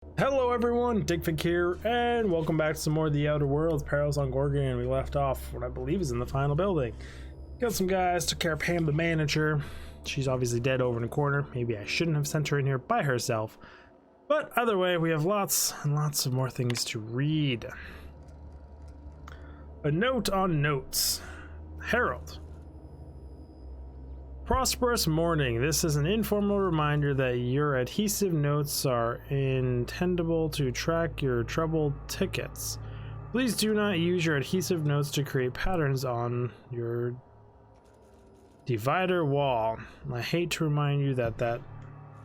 Hello everyone, Digfig here, and welcome back to some more of the Outer Worlds Perils on Gorgon. We left off what I believe is in the final building. Got some guys, took care of Pam the manager. She's obviously dead over in the corner. Maybe I shouldn't have sent her in here by herself. But either way, we have lots and lots of more things to read. A note on notes. Herald. Prosperous morning. This is an informal reminder that your adhesive notes are intendable to track your troubled tickets. Please do not use your adhesive notes to create patterns on your divider wall. I hate to remind you that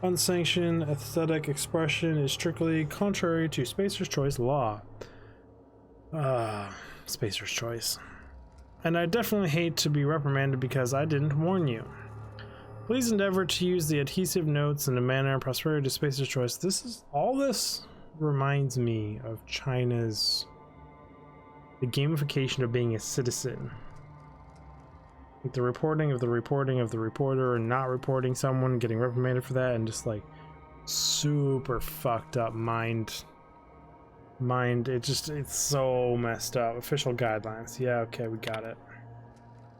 unsanctioned aesthetic expression is strictly contrary to Spacer's Choice law. Spacer's Choice. And I definitely hate to be reprimanded because I didn't warn you. Please endeavor to use the adhesive notes in a manner and prosperity to Spacer's Choice. This reminds me of China's the gamification of being a citizen. Like the reporting of the reporter and not reporting someone, getting reprimanded for that, and just like super fucked up mind. It's so messed up. Official guidelines. Yeah, okay, we got it.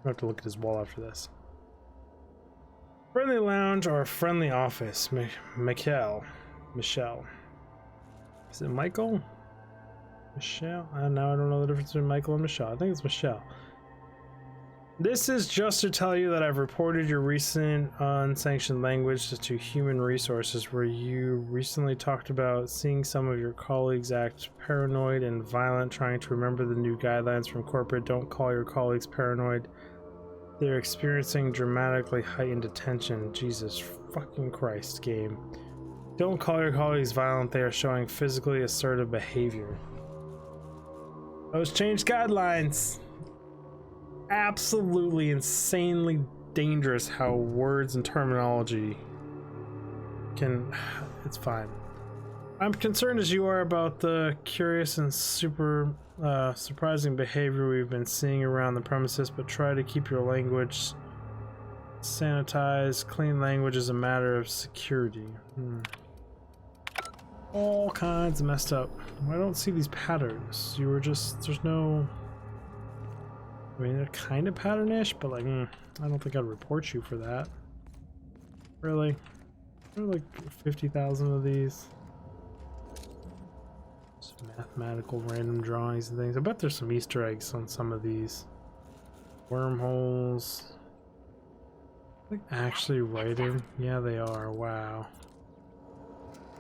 I have to look at his wall after this. Friendly lounge or friendly office. Michelle. Is it Michael? Michelle? Now I don't know the difference between Michael and Michelle. I think it's Michelle. This is just to tell you that I've reported your recent unsanctioned language to Human Resources, where you recently talked about seeing some of your colleagues act paranoid and violent, trying to remember the new guidelines from corporate. Don't call your colleagues paranoid. They're experiencing dramatically heightened attention. Jesus fucking Christ, game. Don't call your colleagues violent. They are showing physically assertive behavior. Those changed guidelines. Absolutely insanely dangerous how words and terminology can... It's fine. I'm concerned as you are about the curious and surprising behavior we've been seeing around the premises, but try to keep your language sanitized. Clean language is a matter of security. All kinds of messed up. I don't see these patterns. You were just... There's no... I mean, they're kind of pattern-ish, but like, I don't think I'd report you for that. Really? There are like 50,000 of these. Just mathematical random drawings and things. I bet there's some Easter eggs on some of these. Wormholes. Like actually writing? Yeah, they are. Wow.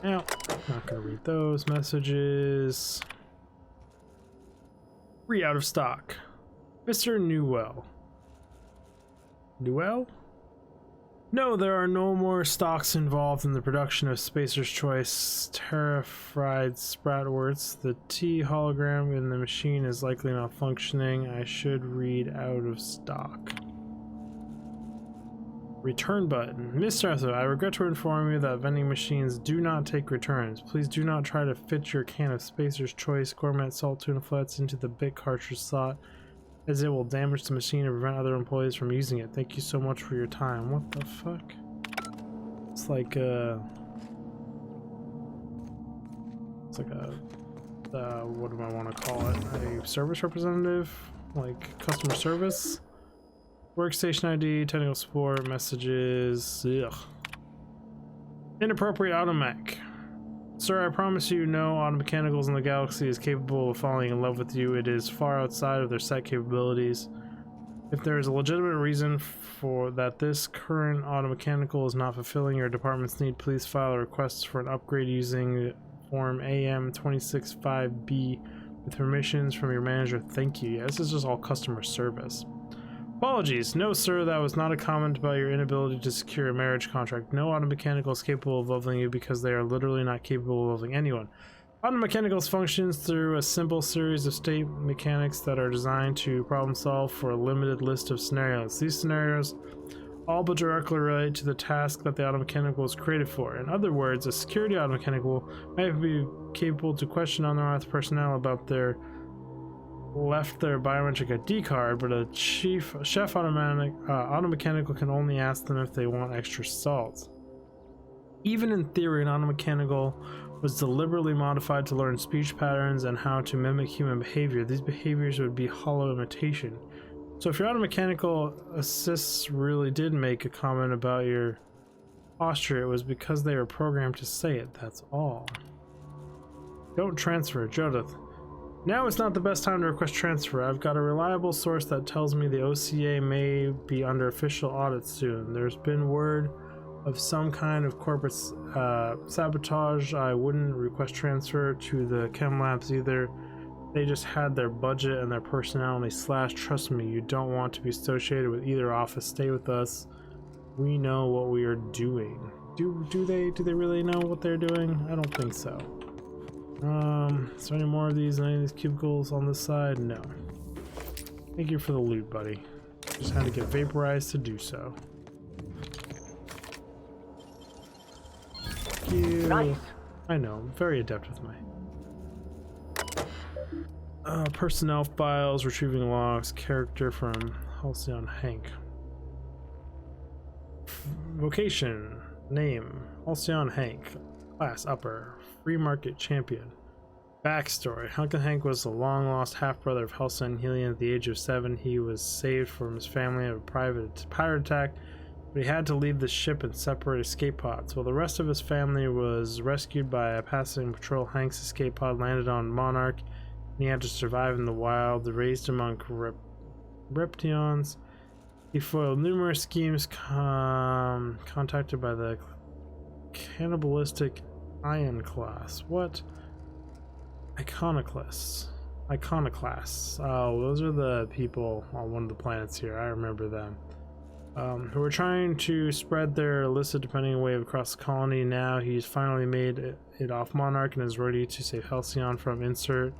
Now, not gonna read those messages. 3 out of stock. Mr. Newell. Newell? No, there are no more stocks involved in the production of Spacer's Choice Terra-fried Spratworts. The T hologram in the machine is likely not functioning. I should read out of stock. Return button. Mr. Arthur, I regret to inform you that vending machines do not take returns. Please do not try to fit your can of Spacer's Choice Gourmet Salt Tuna Flats into the bit cartridge slot, as it will damage the machine and prevent other employees from using it. Thank you so much for your time. What the fuck? It's like what do I want to call it? A service representative? Like customer service? Workstation ID, technical support, messages. Ugh. Inappropriate automech. Sir, I promise you no automechanicals in the galaxy is capable of falling in love with you. It is far outside of their set capabilities. If there is a legitimate reason for that this current automechanical is not fulfilling your department's need, please file a request for an upgrade using form AM 265B with permissions from your manager. Thank you. Yeah, this is just all customer service. Apologies. No, sir, that was not a comment about your inability to secure a marriage contract. No automechanical is capable of leveling you because they are literally not capable of leveling anyone. Automechanicals functions through a simple series of state mechanics that are designed to problem solve for a limited list of scenarios. These scenarios all but directly relate to the task that the automechanical was created for. In other words, a security automechanical might be capable to question unauthorized personnel about their left their biometric ID card, but a chef automechanical can only ask them if they want extra salt. Even in theory, an automechanical was deliberately modified to learn speech patterns and how to mimic human behavior. These behaviors would be hollow imitation. So if your automechanical assists really did make a comment about your posture, it was because they were programmed to say it, that's all. Don't transfer, Judith. Now is not the best time to request transfer. I've got a reliable source that tells me the OCA may be under official audit soon. There's been word of some kind of corporate sabotage. I wouldn't request transfer to the chem labs either. They just had their budget and their personality slashed. Trust me, you don't want to be associated with either office. Stay with us. We know what we are doing. Do they really know what they're doing? I don't think so. Is there any more of these? Any of these cubicles on this side? No. Thank you for the loot, buddy. Just had to get vaporized to do so. Thank you. Nice. I know, I'm very adept with my personnel files, retrieving logs, character from Halcyon Hank. Vocation, name, Halcyon Hank, class upper, free market champion. Backstory, Hank was a long-lost half-brother of Halcyon Helion. At the age of 7, he was saved from his family of a pirate attack, but he had to leave the ship in separate escape pods. While the rest of his family was rescued by a passing patrol, Hank's escape pod landed on Monarch, and he had to survive in the wild. Raised among reptions, he foiled numerous schemes contacted by the cannibalistic Ion class. What? Iconoclasts. Oh, those are the people on one of the planets here. I remember them. Who were trying to spread their illicit depending wave across the colony. Now he's finally made it off Monarch and is ready to save Halcyon from insert.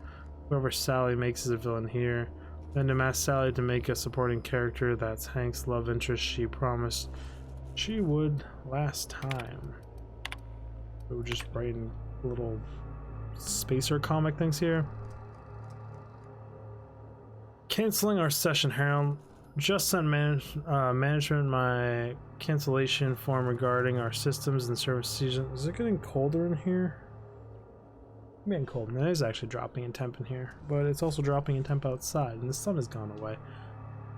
Whoever Sally makes is a villain here. Then to ask Sally to make a supporting character. That's Hank's love interest. She promised she would last time. We're just writing little spacer comic things here. Canceling our session, Harold. Just sent management my cancellation form regarding our systems and service season. Is it getting colder in here? I'm getting cold. It is actually dropping in temp in here, but it's also dropping in temp outside, and the sun has gone away.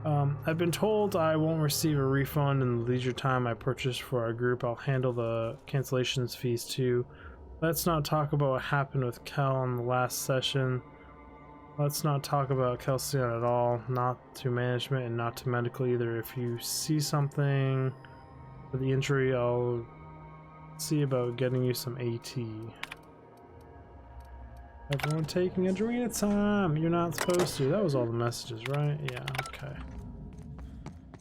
I've been told I won't receive a refund in the leisure time I purchased for our group. I'll handle the cancellations fees too. Let's not talk about what happened with Kel in the last session. Let's not talk about Halcyon at all. Not to management and not to medical either. If you see something for the injury, I'll see about getting you some AT. Everyone taking Adrena time. You're not supposed to. That was all the messages, right? Yeah, okay.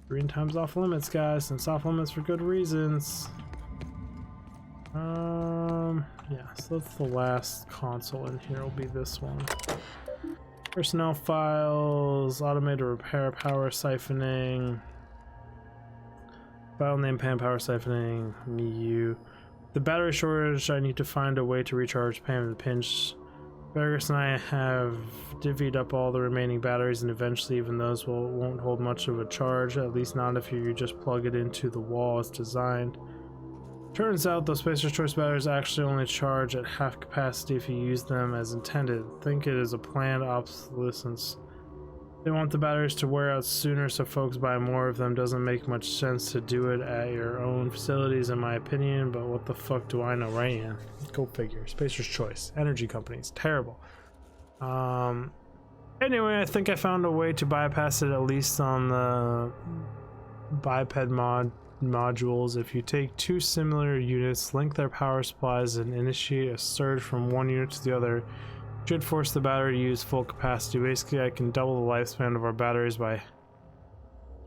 Green time's off limits, guys, and it's off limits for good reasons. Yeah, so that's the last console in here. Will be this one. Personnel files, automated repair, power siphoning, file name, Pam, power siphoning, me, you. The battery shortage, I need to find a way to recharge Pam in the pinch. Vargas and I have divvied up all the remaining batteries, and eventually even those won't hold much of a charge, at least not if you just plug it into the wall as designed. Turns out those Spacer's Choice batteries actually only charge at half capacity if you use them as intended. Think it is a planned obsolescence. They want the batteries to wear out sooner so folks buy more of them. Doesn't make much sense to do it at your own facilities in my opinion, but what the fuck do I know, right? Yeah, go figure. Spacer's Choice. Energy companies. Terrible. Anyway, I think I found a way to bypass it, at least on the biped modules. If you take two similar units, link their power supplies, and initiate a surge from one unit to the other, should force the battery to use full capacity. Basically, I can double the lifespan of our batteries by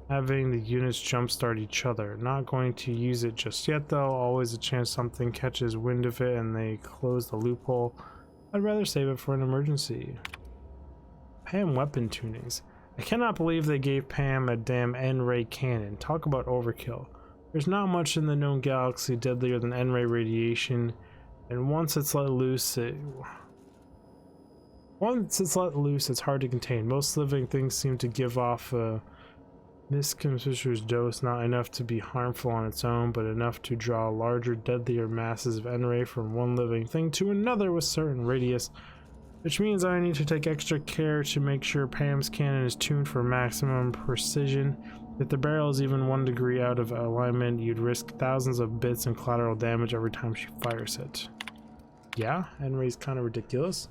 having the units jumpstart each other. Not going to use it just yet though. Always a chance something catches wind of it and they close the loophole. I'd rather save it for an emergency. Pam weapon tunings. I cannot believe they gave Pam a damn N-ray cannon. Talk about overkill. There's not much in the known galaxy deadlier than N-ray radiation, and once it's let loose, it's hard to contain. Most living things seem to give off a This conspicuous dose not enough to be harmful on its own, but enough to draw larger, deadlier masses of N-ray from one living thing to another with certain radius, which means I need to take extra care to make sure Pam's cannon is tuned for maximum precision. If the barrel is even 1 degree out of alignment, you'd risk thousands of bits and collateral damage every time she fires it. Yeah, N-ray's kind of ridiculous.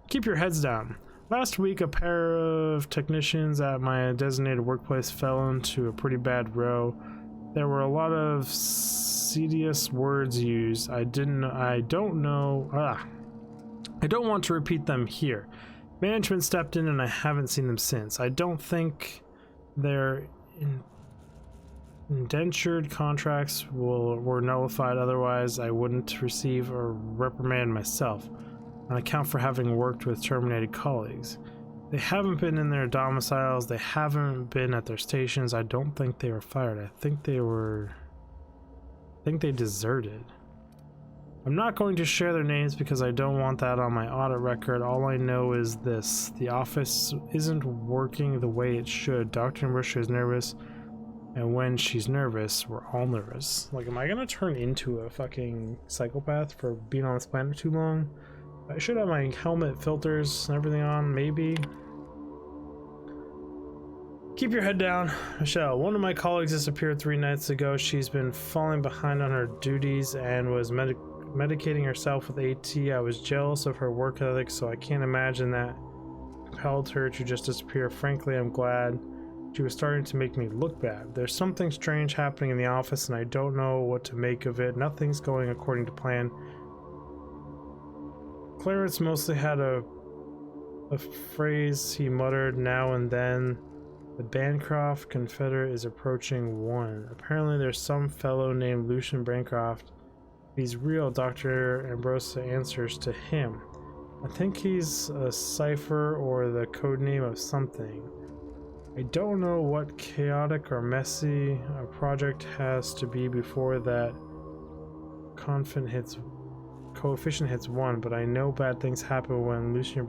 Keep your heads down. Last week, a pair of technicians at my designated workplace fell into a pretty bad row. There were a lot of serious words used. I don't want to repeat them here. Management stepped in and I haven't seen them since. I don't think their indentured contracts were nullified, otherwise I wouldn't receive a reprimand myself on account for having worked with terminated colleagues. They haven't been in their domiciles, they haven't been at their stations. I don't think they were fired. I think they deserted. I'm not going to share their names because I don't want that on my audit record. All I know is this: the office isn't working the way it should. Dr. Ambrose is nervous, and when she's nervous, we're all nervous. Like, am I gonna turn into a fucking psychopath for being on this planet too long? I should have my helmet filters and everything on, maybe. Keep your head down, Michelle. One of my colleagues disappeared 3 nights ago. She's been falling behind on her duties and was medicating herself with AT. I was jealous of her work ethic, so I can't imagine that compelled her to just disappear. Frankly, I'm glad. She was starting to make me look bad. There's something strange happening in the office and I don't know what to make of it. Nothing's going according to plan. Clarence mostly had a phrase he muttered now and then. The Bancroft Confederate is approaching 1. Apparently there's some fellow named Lucian Bancroft. If he's real, Dr. Ambrose answers to him. I think he's a cipher or the codename of something. I don't know what chaotic or messy a project has to be before that coefficient hits 1, but I know bad things happen when Lucy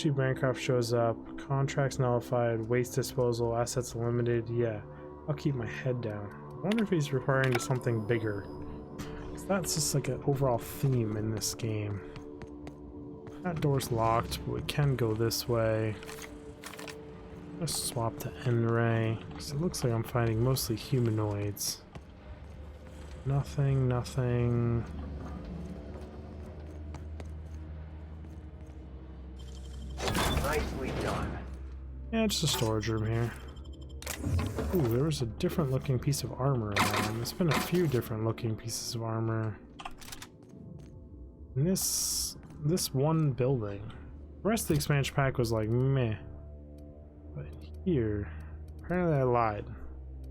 Bancroft shows up. Contracts nullified, waste disposal, assets eliminated. Yeah, I'll keep my head down. I wonder if he's referring to something bigger. That's just like an overall theme in this game. That door's locked, but we can go this way. Let's swap to N-ray, because it looks like I'm finding mostly humanoids. Nothing. Nicely done. Yeah, just a storage room here. Ooh, there was a different looking piece of armor around. There's been a few different looking pieces of armor in this one building. The rest of the expansion pack was like meh. But here, apparently I lied.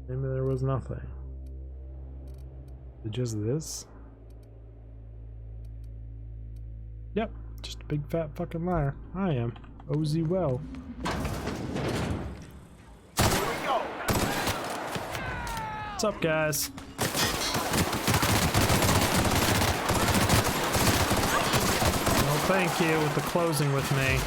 Maybe there was nothing. Is it just this? Yep, just a big fat fucking liar. I am. OZ well. What's up, guys? Well, thank you with the closing with me.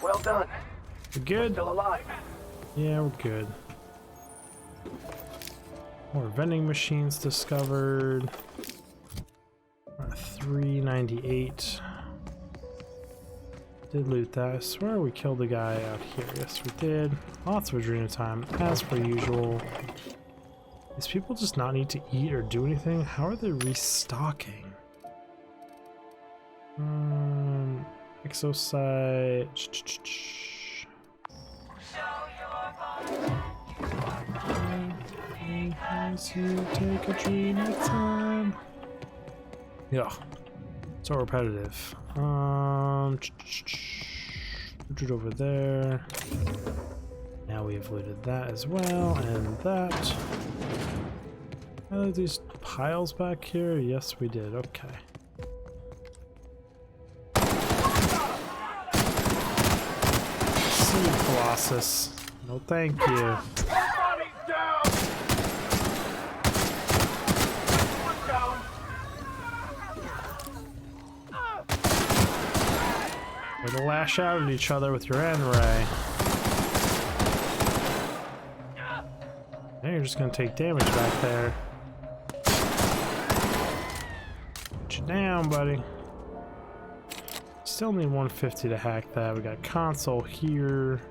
Well done. We're good? Still alive. Yeah, we're good. More vending machines discovered. 398. Did loot that. I swear we killed a guy out here. Yes, we did. Lots of adrenal time, as per usual. These people just not need to eat or do anything? How are they restocking? Exosite. As you take a dream at time. Yeah, so repetitive. Put it over there. Now we've looted that as well, and that. Are these piles back here? Yes, we did. Okay. See you, Colossus. No, thank you. to lash out at each other with your end ray. Now you're just gonna take damage back there. Put you down, buddy. Still need 150 to hack that. We got console here.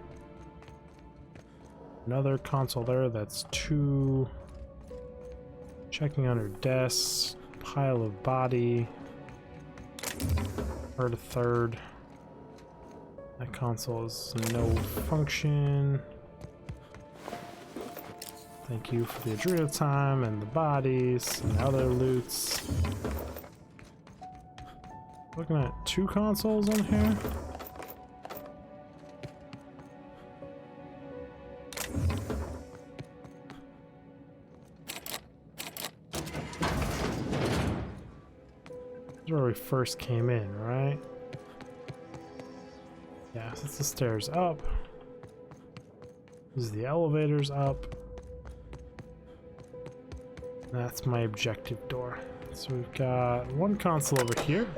Another console there, that's 2. Checking under desks. Pile of body. Or the 3rd. That console is no function. Thank you for the adrenal time and the bodies and the other loots. Looking at 2 consoles on here. This is where we first came in, right? Yeah, so it's the stairs up. This is the elevators up. That's my objective door. So we've got 1 console over here.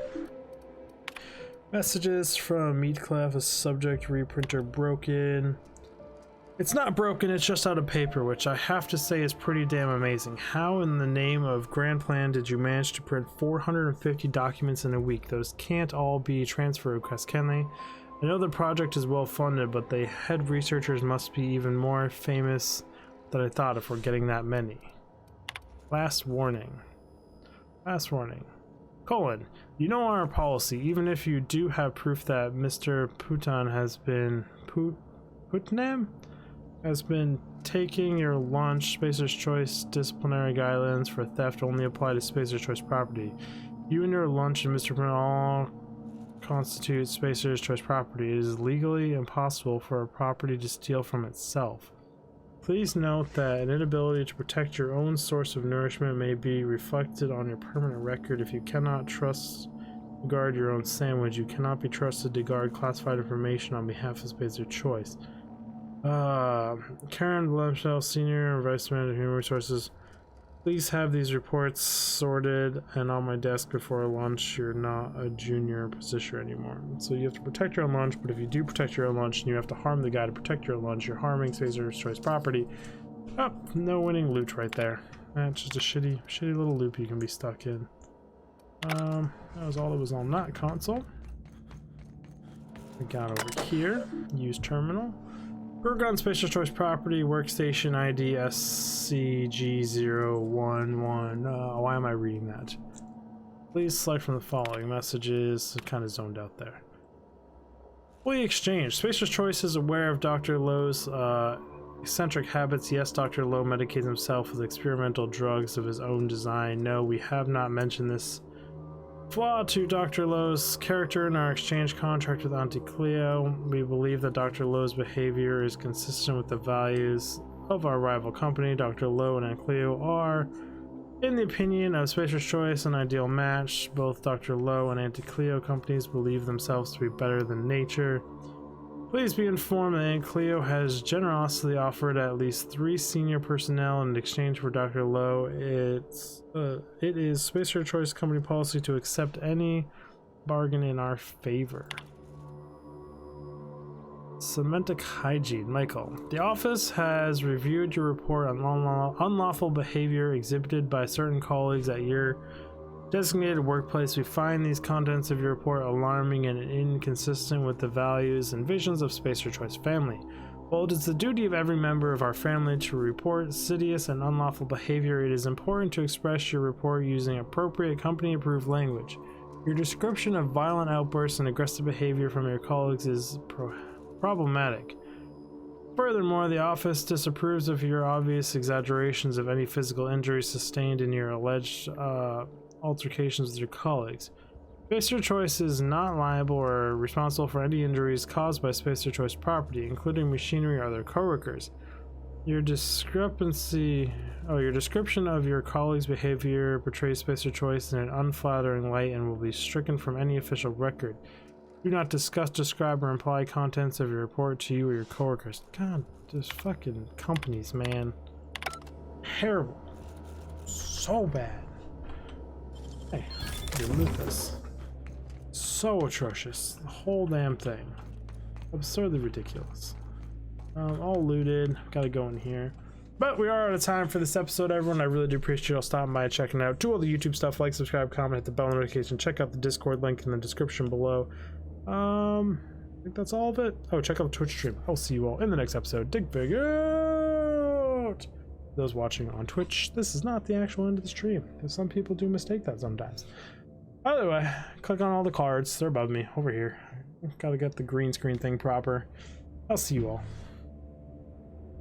Messages from Meatclef, a subject reprinter broken. It's not broken, it's just out of paper, which I have to say is pretty damn amazing. How in the name of Grand Plan did you manage to print 450 documents in a week? Those can't all be transfer requests, can they? I know the project is well funded, but the head researchers must be even more famous than I thought if we're getting that many. Last warning. Last warning. Colon, you know our policy, even if you do have proof that Mr. Putan has been... Putnam? Has been taking your lunch, Spacer's Choice disciplinary guidelines for theft only apply to Spacer's Choice property. You and your lunch and Mr. Putan all constitute Spacer's Choice property. It is legally impossible for a property to steal from itself. Please note that an inability to protect your own source of nourishment may be reflected on your permanent record. If you cannot trust to guard your own sandwich, you cannot be trusted to guard classified information on behalf of Spacer's Choice. Karen Blemshell, Senior Vice Manager of Human Resources. Please have these reports sorted and on my desk before lunch. You're not a junior position anymore. So you have to protect your own lunch, but if you do protect your own lunch and you have to harm the guy to protect your own lunch, you're harming Spacer's Choice property. Oh, no winning loot right there. That's just a shitty little loop you can be stuck in. That was all that was on that console. We got over here, use terminal. Gorgon Spacer's Choice property, workstation ID SCG011. Why am I reading that? Please select from the following messages. Kind of zoned out there. Employee exchange. Spacer's Choice is aware of Dr. Lowe's eccentric habits. Yes, Dr. Lowe medicates himself with experimental drugs of his own design. No, we have not mentioned this flaw to Dr. Lowe's character in our exchange contract with Auntie Cleo. We believe that Dr. Lowe's behavior is consistent with the values of our rival company. Dr. Lowe and Aunt Cleo are, in the opinion of Spacer's Choice, an ideal match. Both Dr. Lowe and Auntie Cleo companies believe themselves to be better than nature. Please be informed that Aunt Cleo has generously offered at least 3 senior personnel in exchange for Dr. Lowe. It is Spacer's Choice company policy to accept any bargain in our favor. Semantic hygiene. Michael, the office has reviewed your report on unlawful behavior exhibited by certain colleagues at your designated workplace. We find these contents of your report alarming and inconsistent with the values and visions of Spacer's Choice family. While it is the duty of every member of our family to report insidious and unlawful behavior, it is important to express your report using appropriate company-approved language. Your description of violent outbursts and aggressive behavior from your colleagues is problematic. Furthermore, the office disapproves of your obvious exaggerations of any physical injuries sustained in your alleged altercations with your colleagues. Spacer's Choice is not liable or responsible for any injuries caused by Spacer's Choice property, including machinery or other coworkers. Your description of your colleagues' behavior portrays Spacer's Choice in an unflattering light and will be stricken from any official record. Do not discuss, describe, or imply contents of your report to you or your coworkers. God, those fucking companies, man. Terrible. So bad. Hey, you loot this. so atrocious. The whole damn thing. Absurdly ridiculous. All looted. Gotta go in here. But we are out of time for this episode, everyone. I really do appreciate you all stopping by and checking out. Do all the YouTube stuff, like, subscribe, comment, hit the bell notification. Check out the Discord link in the description below. I think that's all of it. Oh, check out the Twitch stream. I'll see you all in the next episode. Dig big out! Those watching on Twitch, this is not the actual end of the stream, because some people do mistake that sometimes. Either way, click on all the cards. They're above me, over here. Gotta get the green screen thing proper. I'll see you all.